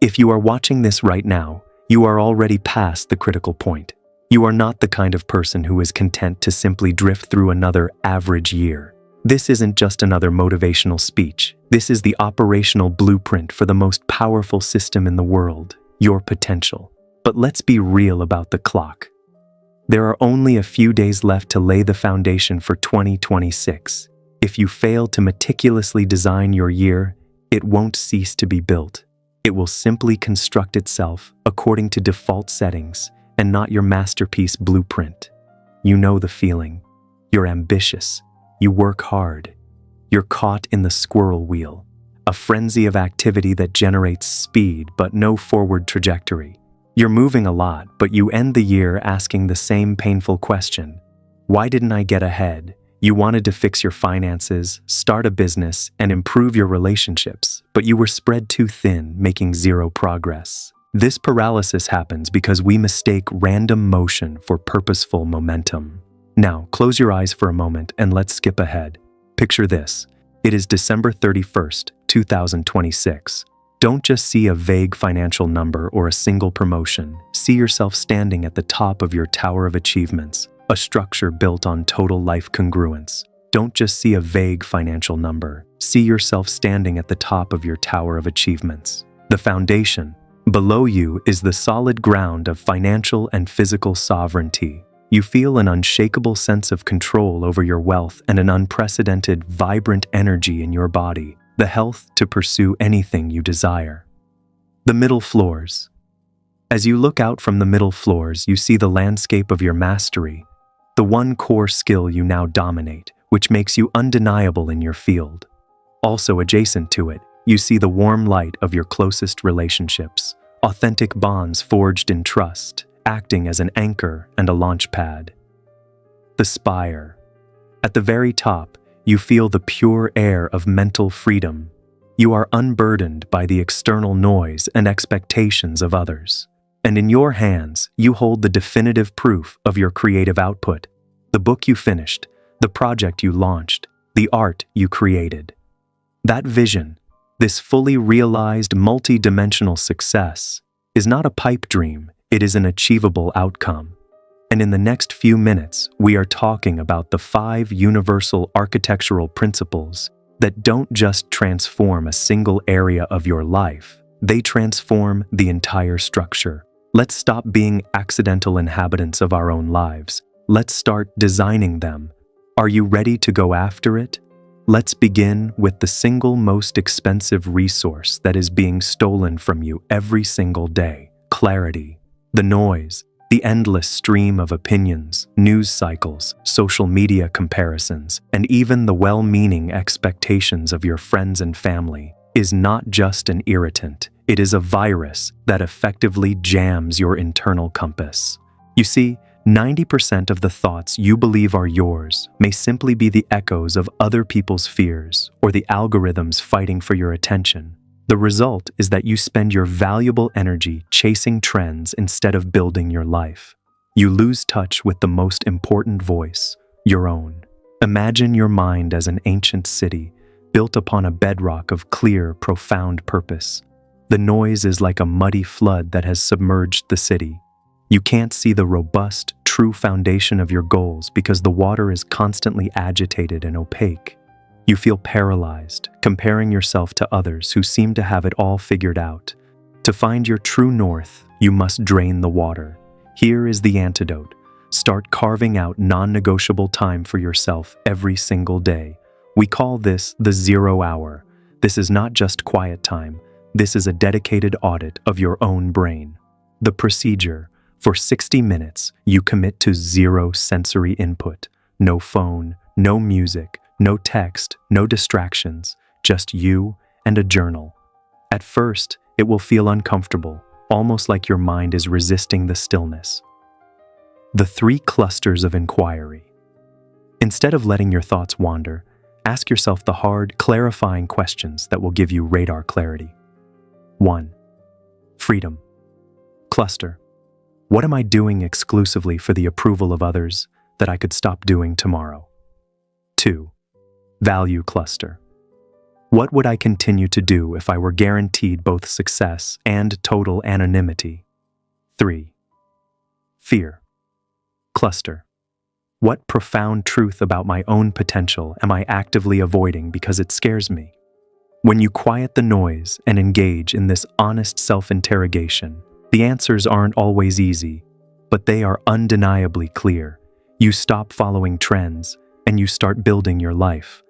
If you are watching this right now, you are already past the critical point. You are not the kind of person who is content to simply drift through another average year. This isn't just another motivational speech. This is the operational blueprint for the most powerful system in the world, your potential. But let's be real about the clock. There are only a few days left to lay the foundation for 2026. If you fail to meticulously design your year, it won't cease to be built. It will simply construct itself according to default settings and not your masterpiece blueprint. You know the feeling. You're ambitious. You work hard. You're caught in the squirrel wheel, a frenzy of activity that generates speed but no forward trajectory. You're moving a lot, but you end the year asking the same painful question. Why didn't I get ahead? You wanted to fix your finances, start a business, and improve your relationships, but you were spread too thin, making zero progress. This paralysis happens because we mistake random motion for purposeful momentum. Now, close your eyes for a moment and let's skip ahead. Picture this. It is December 31st, 2026. Don't just see a vague financial number or a single promotion. See yourself standing at the top of your tower of achievements, a structure built on total life congruence. Don't just see a vague financial number. See yourself standing at the top of your tower of achievements. The foundation. Below you is the solid ground of financial and physical sovereignty. You feel an unshakable sense of control over your wealth and an unprecedented, vibrant energy in your body, the health to pursue anything you desire. The middle floors. As you look out from the middle floors, you see the landscape of your mastery, the one core skill you now dominate, which makes you undeniable in your field. Also adjacent to it, you see the warm light of your closest relationships, authentic bonds forged in trust, acting as an anchor and a launch pad. The spire. At the very top, you feel the pure air of mental freedom. You are unburdened by the external noise and expectations of others. And in your hands, you hold the definitive proof of your creative output, the book you finished, the project you launched, the art you created. That vision, this fully realized multi-dimensional success, is not a pipe dream, it is an achievable outcome. And in the next few minutes, we are talking about the 5 universal architectural principles that don't just transform a single area of your life, they transform the entire structure. Let's stop being accidental inhabitants of our own lives. Let's start designing them. Are you ready to go after it? Let's begin with the single most expensive resource that is being stolen from you every single day: clarity. The noise, the endless stream of opinions, news cycles, social media comparisons, and even the well-meaning expectations of your friends and family is not just an irritant. It is a virus that effectively jams your internal compass. You see, 90% of the thoughts you believe are yours may simply be the echoes of other people's fears or the algorithms fighting for your attention. The result is that you spend your valuable energy chasing trends instead of building your life. You lose touch with the most important voice, your own. Imagine your mind as an ancient city built upon a bedrock of clear, profound purpose. The noise is like a muddy flood that has submerged the city. You can't see the robust, true foundation of your goals because the water is constantly agitated and opaque. You feel paralyzed, comparing yourself to others who seem to have it all figured out. To find your true north, you must drain the water. Here is the antidote. Start carving out non-negotiable time for yourself every single day. We call this the 0 hour. This is not just quiet time. This is a dedicated audit of your own brain. The procedure: for 60 minutes, you commit to 0 sensory input. No phone, no music, no text, no distractions, just you and a journal. At first, it will feel uncomfortable, almost like your mind is resisting the stillness. The 3 clusters of inquiry. Instead of letting your thoughts wander, ask yourself the hard, clarifying questions that will give you radar clarity. 1. Freedom. Cluster. What am I doing exclusively for the approval of others that I could stop doing tomorrow? 2. Value cluster. What would I continue to do if I were guaranteed both success and total anonymity? 3. Fear. Cluster. What profound truth about my own potential am I actively avoiding because it scares me? When you quiet the noise and engage in this honest self-interrogation, the answers aren't always easy, but they are undeniably clear. You stop following trends, and you start building your life.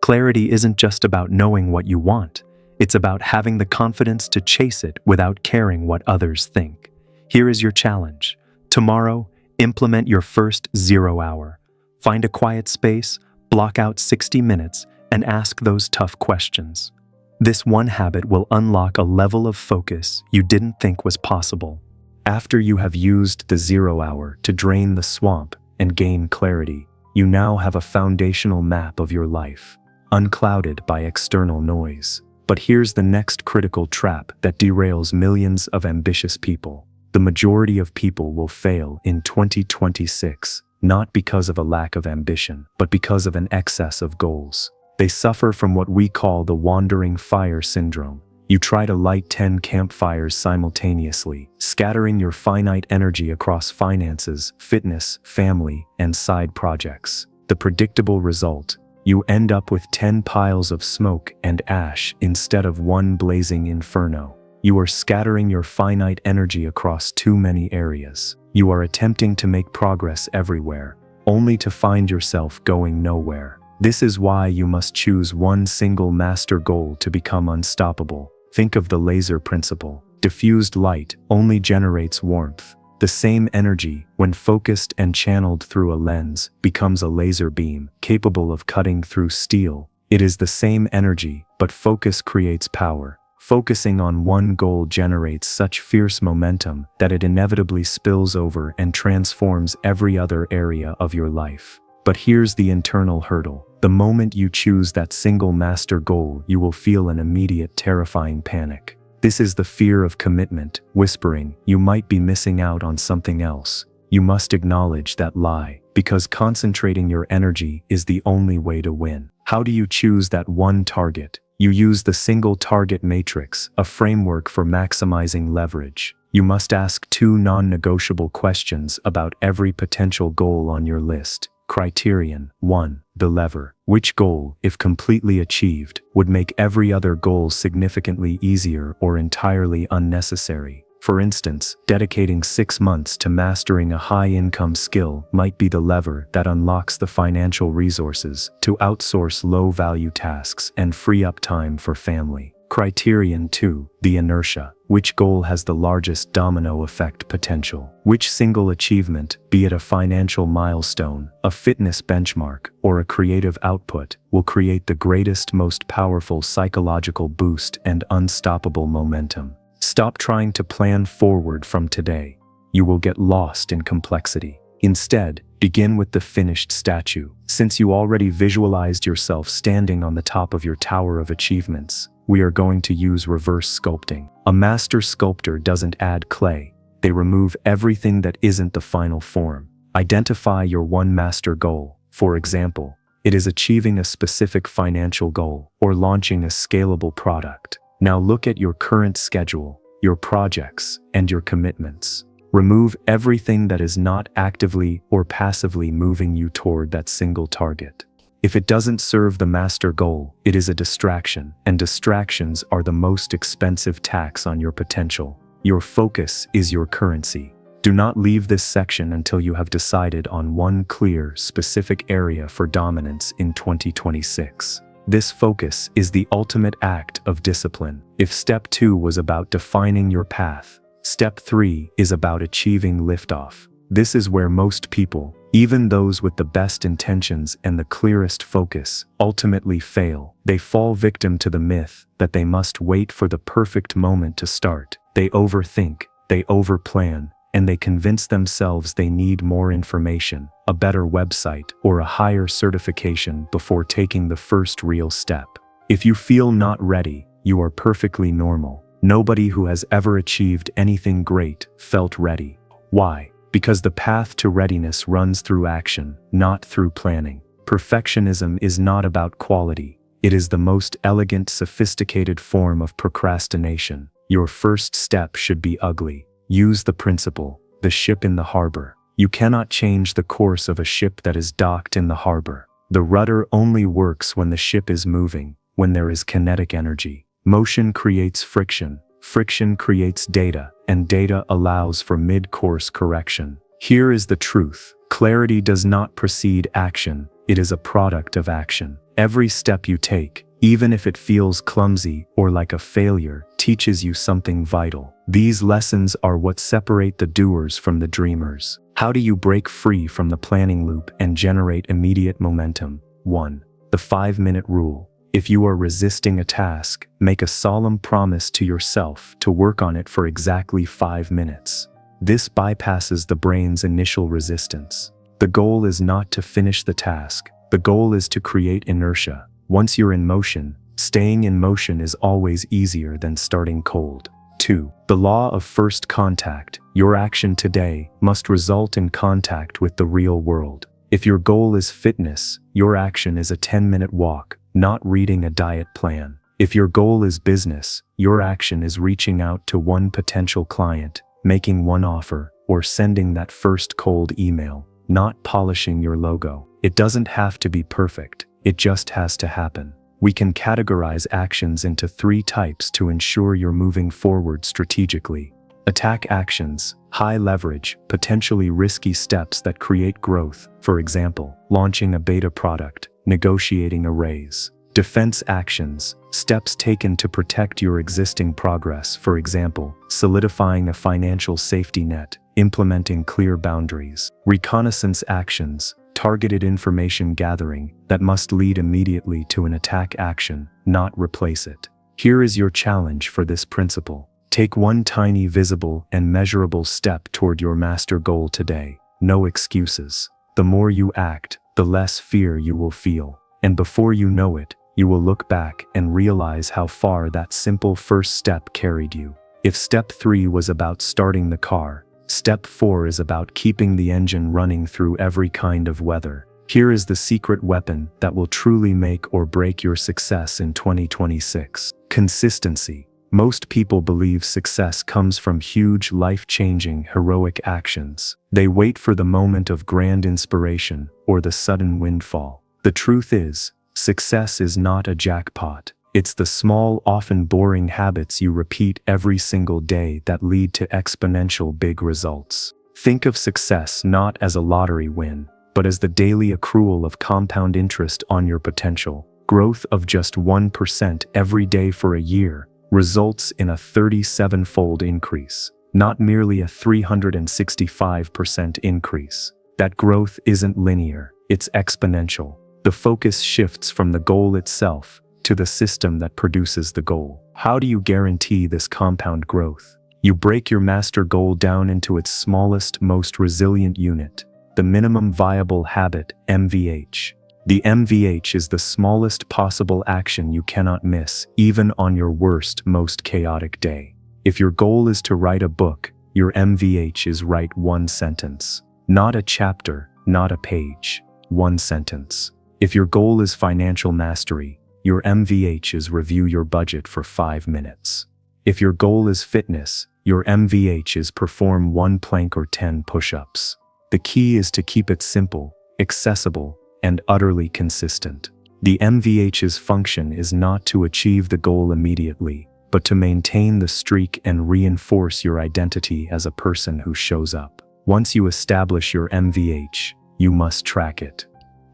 Clarity isn't just about knowing what you want. It's about having the confidence to chase it without caring what others think. Here is your challenge. Tomorrow, implement your first 0 hour. Find a quiet space, block out 60 minutes, and ask those tough questions. This one habit will unlock a level of focus you didn't think was possible. After you have used the 0 hour to drain the swamp and gain clarity, you now have a foundational map of your life, unclouded by external noise. But here's the next critical trap that derails millions of ambitious people. The majority of people will fail in 2026, not because of a lack of ambition, but because of an excess of goals. They suffer from what we call the wandering fire syndrome. You try to light 10 campfires simultaneously, scattering your finite energy across finances, fitness, family, and side projects. The predictable result: you end up with 10 piles of smoke and ash instead of one blazing inferno. You are scattering your finite energy across too many areas. You are attempting to make progress everywhere, only to find yourself going nowhere. This is why you must choose one single master goal to become unstoppable. Think of the laser principle. Diffused light only generates warmth. The same energy, when focused and channeled through a lens, becomes a laser beam, capable of cutting through steel. It is the same energy, but focus creates power. Focusing on one goal generates such fierce momentum that it inevitably spills over and transforms every other area of your life. But here's the internal hurdle. The moment you choose that single master goal, you will feel an immediate terrifying panic. This is the fear of commitment, whispering, you might be missing out on something else. You must acknowledge that lie, because concentrating your energy is the only way to win. How do you choose that one target? You use the single target matrix, a framework for maximizing leverage. You must ask 2 non-negotiable questions about every potential goal on your list. Criterion 1. The lever. Which goal, if completely achieved, would make every other goal significantly easier or entirely unnecessary? For instance, dedicating 6 months to mastering a high-income skill might be the lever that unlocks the financial resources to outsource low-value tasks and free up time for family. Criterion 2. The inertia. Which goal has the largest domino effect potential? Which single achievement, be it a financial milestone, a fitness benchmark, or a creative output, will create the greatest, most powerful psychological boost and unstoppable momentum? Stop trying to plan forward from today. You will get lost in complexity. Instead, begin with the finished statue. Since you already visualized yourself standing on the top of your tower of achievements, we are going to use reverse sculpting. A master sculptor doesn't add clay. They remove everything that isn't the final form. Identify your one master goal. For example, it is achieving a specific financial goal or launching a scalable product. Now look at your current schedule, your projects, and your commitments. Remove everything that is not actively or passively moving you toward that single target. If it doesn't serve the master goal, it is a distraction, and distractions are the most expensive tax on your potential. Your focus is your currency. Do not leave this section until you have decided on one clear, specific area for dominance in 2026. This focus is the ultimate act of discipline. If step 2 was about defining your path, step 3 is about achieving liftoff. This is where most people, even those with the best intentions and the clearest focus, ultimately fail. They fall victim to the myth that they must wait for the perfect moment to start. They overthink, they overplan, and they convince themselves they need more information, a better website, or a higher certification before taking the first real step. If you feel not ready, you are perfectly normal. Nobody who has ever achieved anything great felt ready. Why? Because the path to readiness runs through action, not through planning. Perfectionism is not about quality, It is the most elegant, sophisticated form of procrastination. Your first step should be ugly. Use the principle, the ship in the harbor. You cannot change the course of a ship that is docked in the harbor. The rudder only works when the ship is moving, when there is kinetic energy. Motion creates friction, friction creates data, and data allows for mid-course correction. Here is the truth. Clarity does not precede action, it is a product of action. Every step you take, even if it feels clumsy or like a failure, teaches you something vital. These lessons are what separate the doers from the dreamers. How do you break free from the planning loop and generate immediate momentum? 1. The 5-minute rule. If you are resisting a task, make a solemn promise to yourself to work on it for exactly 5 minutes. This bypasses the brain's initial resistance. The goal is not to finish the task. The goal is to create inertia. Once you're in motion, staying in motion is always easier than starting cold. 2. The law of first contact. Your action today must result in contact with the real world. If your goal is fitness, your action is a 10-minute walk, not reading a diet plan. If your goal is business, your action is reaching out to one potential client, making one offer, or sending that first cold email, not polishing your logo. It doesn't have to be perfect, it just has to happen. We can categorize actions into 3 types to ensure you're moving forward strategically. Attack actions, high leverage, potentially risky steps that create growth, for example, launching a beta product, negotiating a raise. Defense actions, steps taken to protect your existing progress, for example, solidifying a financial safety net, implementing clear boundaries. Reconnaissance actions, targeted information gathering that must lead immediately to an attack action, not replace it. Here is your challenge for this principle. Take one tiny, visible, and measurable step toward your master goal today. No excuses. The more you act, the less fear you will feel. And before you know it, you will look back and realize how far that simple first step carried you. If step 3 was about starting the car, step 4 is about keeping the engine running through every kind of weather. Here is the secret weapon that will truly make or break your success in 2026. Consistency. Most people believe success comes from huge, life-changing, heroic actions. They wait for the moment of grand inspiration or the sudden windfall. The truth is, success is not a jackpot. It's the small, often boring habits you repeat every single day that lead to exponential big results. Think of success not as a lottery win, but as the daily accrual of compound interest on your potential. Growth of just 1% every day for a year results in a 37-fold increase, not merely a 365% increase. That growth isn't linear, it's exponential. The focus shifts from the goal itself to the system that produces the goal. How do you guarantee this compound growth? You break your master goal down into its smallest, most resilient unit, the minimum viable habit, MVH. The MVH is the smallest possible action you cannot miss, even on your worst, most chaotic day. If your goal is to write a book, your MVH is write one sentence. Not a chapter, not a page. One sentence. If your goal is financial mastery, your MVH is review your budget for 5 minutes. If your goal is fitness, your MVH is perform 1 plank or 10 push-ups. The key is to keep it simple, accessible, and utterly consistent. The MVH's function is not to achieve the goal immediately, but to maintain the streak and reinforce your identity as a person who shows up. Once you establish your MVH, you must track it.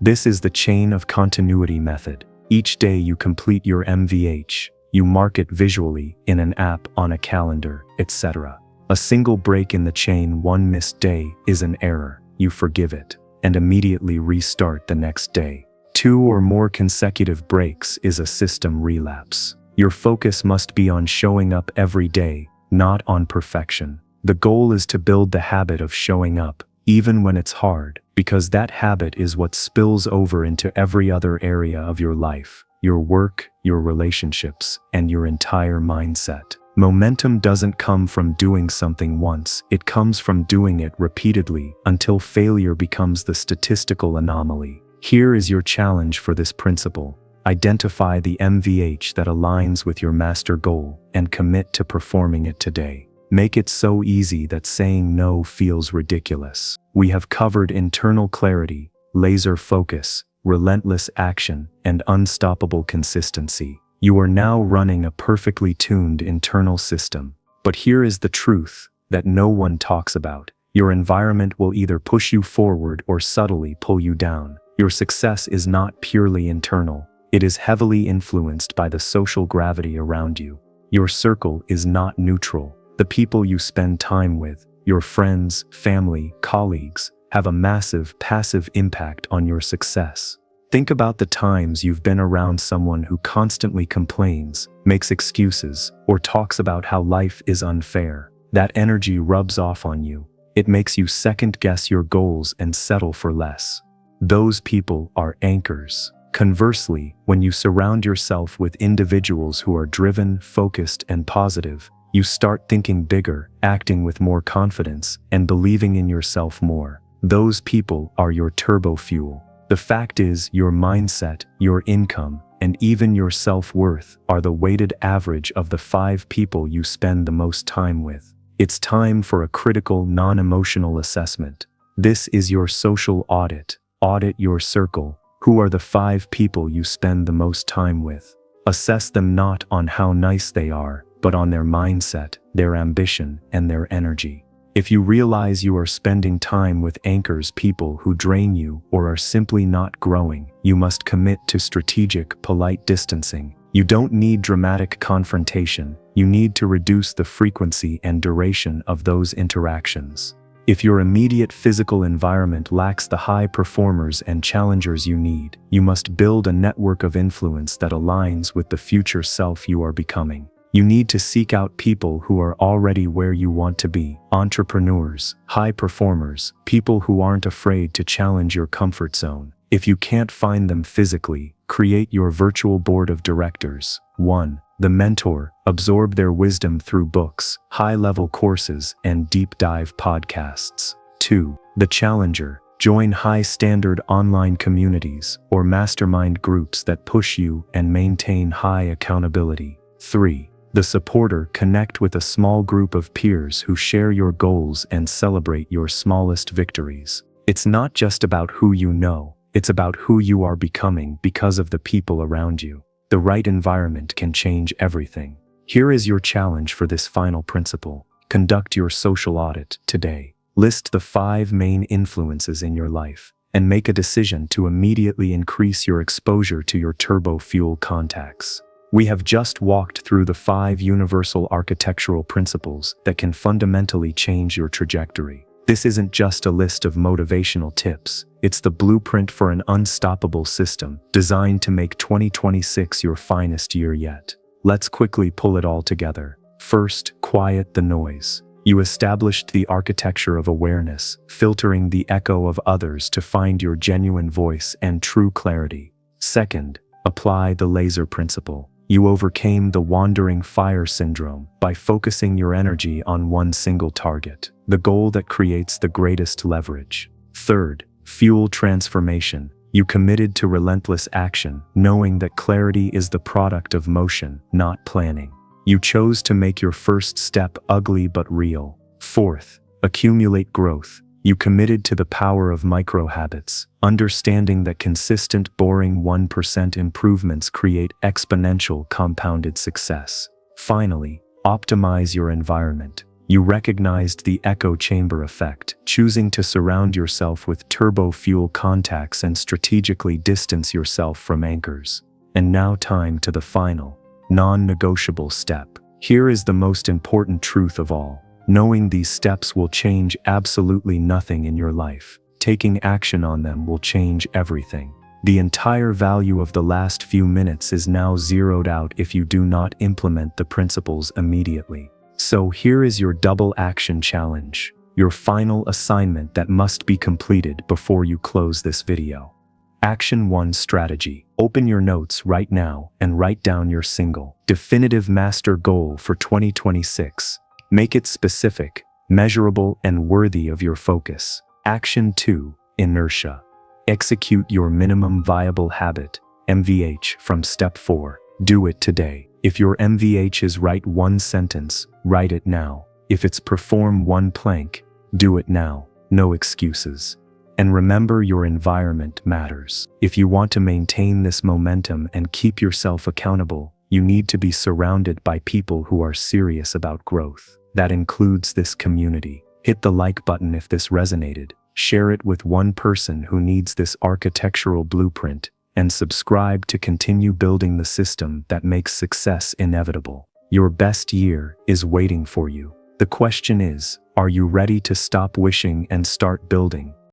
This is the chain of continuity method. Each day you complete your MVH, you mark it visually in an app, on a calendar, etc. A single break in the chain, one missed day, is an error. You forgive it and immediately restart the next day. 2 or more consecutive breaks is a system relapse. Your focus must be on showing up every day, not on perfection. The goal is to build the habit of showing up, even when it's hard, because that habit is what spills over into every other area of your life, your work, your relationships, and your entire mindset. Momentum doesn't come from doing something once, it comes from doing it repeatedly until failure becomes the statistical anomaly. Here is your challenge for this principle. Identify the MVH that aligns with your master goal and commit to performing it today. Make it so easy that saying no feels ridiculous. We have covered internal clarity, laser focus, relentless action, and unstoppable consistency. You are now running a perfectly tuned internal system. But here is the truth that no one talks about. Your environment will either push you forward or subtly pull you down. Your success is not purely internal. It is heavily influenced by the social gravity around you. Your circle is not neutral. The people you spend time with, your friends, family, colleagues, have a massive passive impact on your success. Think about the times you've been around someone who constantly complains, makes excuses, or talks about how life is unfair. That energy rubs off on you. It makes you second-guess your goals and settle for less. Those people are anchors. Conversely, when you surround yourself with individuals who are driven, focused, and positive, you start thinking bigger, acting with more confidence, and believing in yourself more. Those people are your turbo fuel. The fact is, your mindset, your income, and even your self-worth are the weighted average of the 5 people you spend the most time with. It's time for a critical, non-emotional assessment. This is your social audit. Audit your circle. Who are the 5 people you spend the most time with? Assess them not on how nice they are, but on their mindset, their ambition, and their energy. If you realize you are spending time with anchors, people who drain you or are simply not growing, you must commit to strategic, polite distancing. You don't need dramatic confrontation. You need to reduce the frequency and duration of those interactions. If your immediate physical environment lacks the high performers and challengers you need, you must build a network of influence that aligns with the future self you are becoming. You need to seek out people who are already where you want to be, entrepreneurs, high performers, people who aren't afraid to challenge your comfort zone. If you can't find them physically, create your virtual board of directors. 1. The mentor. Absorb their wisdom through books, high-level courses, and deep-dive podcasts. 2. The challenger. Join high-standard online communities or mastermind groups that push you and maintain high accountability. 3. The supporter. Connect with a small group of peers who share your goals and celebrate your smallest victories. It's not just about who you know, it's about who you are becoming because of the people around you. The right environment can change everything. Here is your challenge for this final principle. Conduct your social audit today. List the 5 main influences in your life and make a decision to immediately increase your exposure to your turbo fuel contacts. We have just walked through the 5 universal architectural principles that can fundamentally change your trajectory. This isn't just a list of motivational tips. It's the blueprint for an unstoppable system designed to make 2026 your finest year yet. Let's quickly pull it all together. First, quiet the noise. You established the architecture of awareness, filtering the echo of others to find your genuine voice and true clarity. Second, apply the laser principle. You overcame the wandering fire syndrome by focusing your energy on one single target, the goal that creates the greatest leverage. Third, fuel transformation. You committed to relentless action, knowing that clarity is the product of motion, not planning. You chose to make your first step ugly but real. Fourth, accumulate growth. You committed to the power of micro habits, understanding that consistent, boring 1% improvements create exponential compounded success. Finally, optimize your environment. You recognized the echo chamber effect, choosing to surround yourself with turbo fuel contacts and strategically distance yourself from anchors. And now time to the final, non-negotiable step. Here is the most important truth of all. Knowing these steps will change absolutely nothing in your life. Taking action on them will change everything. The entire value of the last few minutes is now zeroed out if you do not implement the principles immediately. So here is your double action challenge, your final assignment that must be completed before you close this video. Action 1 strategy. Open your notes right now and write down your single, definitive master goal for 2026. Make it specific, measurable, and worthy of your focus. Action 2, inertia. Execute your minimum viable habit. MVH from step 4. Do it today. If your MVH is write one sentence, write it now. If it's perform one plank, do it now. No excuses. And remember, your environment matters. If you want to maintain this momentum and keep yourself accountable, you need to be surrounded by people who are serious about growth. That includes this community. Hit the like button if this resonated. Share it with one person who needs this architectural blueprint, and subscribe to continue building the system that makes success inevitable. Your best year is waiting for you. The question is, are you ready to stop wishing and start building?